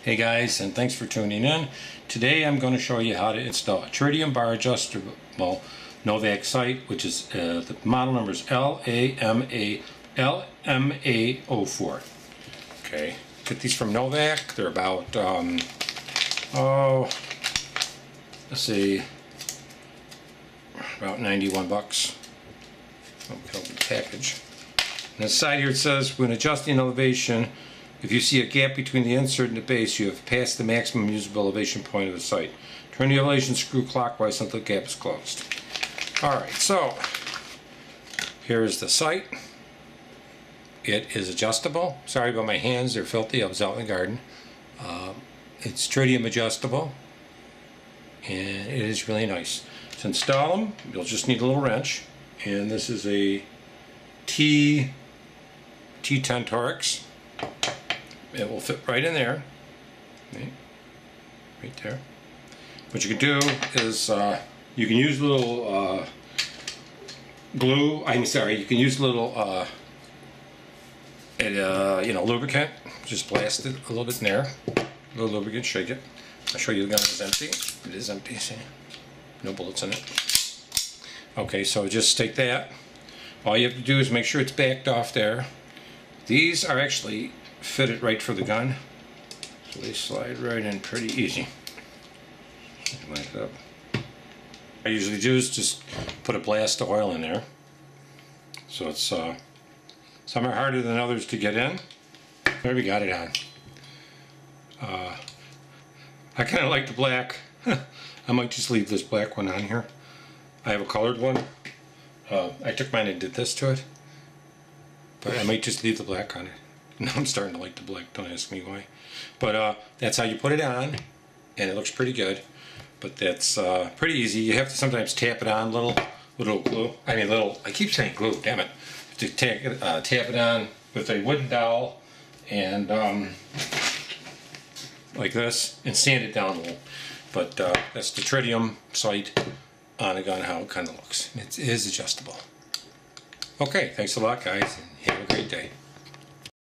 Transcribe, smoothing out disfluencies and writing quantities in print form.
Hey guys, and thanks for tuning in. Today I'm going to show you how to install a Tritium bar adjustable NOVAK sight, which is the model number is LMA04. Okay, get these from NOVAK. They're about let's see, about 91 bucks. Okay, the package. On the side here it says, when adjusting elevation, if you see a gap between the insert and the base, you have passed the maximum usable elevation point of the sight. Turn the elevation screw clockwise until the gap is closed. Alright, so here is the sight. It is adjustable. Sorry about my hands, they're filthy. I was out in the garden. It's tritium adjustable, and it is really nice. To install them, you'll just need a little wrench, and this is a T10 Torx. It will fit right in there, right there. What you can do is you can use a little glue. You can use a little lubricant. Just blast it a little bit in there. A little lubricant, shake it. I'll show you the gun is empty. It is empty. See, no bullets in it. Okay, so just take that. All you have to do is make sure it's backed off there. These are actually fitted right for the gun, so they slide right in pretty easy. Line it up. I usually do is just put a blast of oil in there, so it's some are harder than others to get in. There, we got it on. I kind of like the black. I might just leave this black one on here. I have a colored one. I took mine and did this to it, but I might just leave the black on it. Now I'm starting to like the black, don't ask me why. But that's how you put it on, and it looks pretty good. But that's pretty easy. You have to sometimes tap it on, little glue. I keep saying glue, damn it. You have to tap it on with a wooden dowel and like this, and sand it down a little. But that's the tritium sight on a gun, how it kind of looks. It is adjustable. Okay, thanks a lot guys, and have a great day.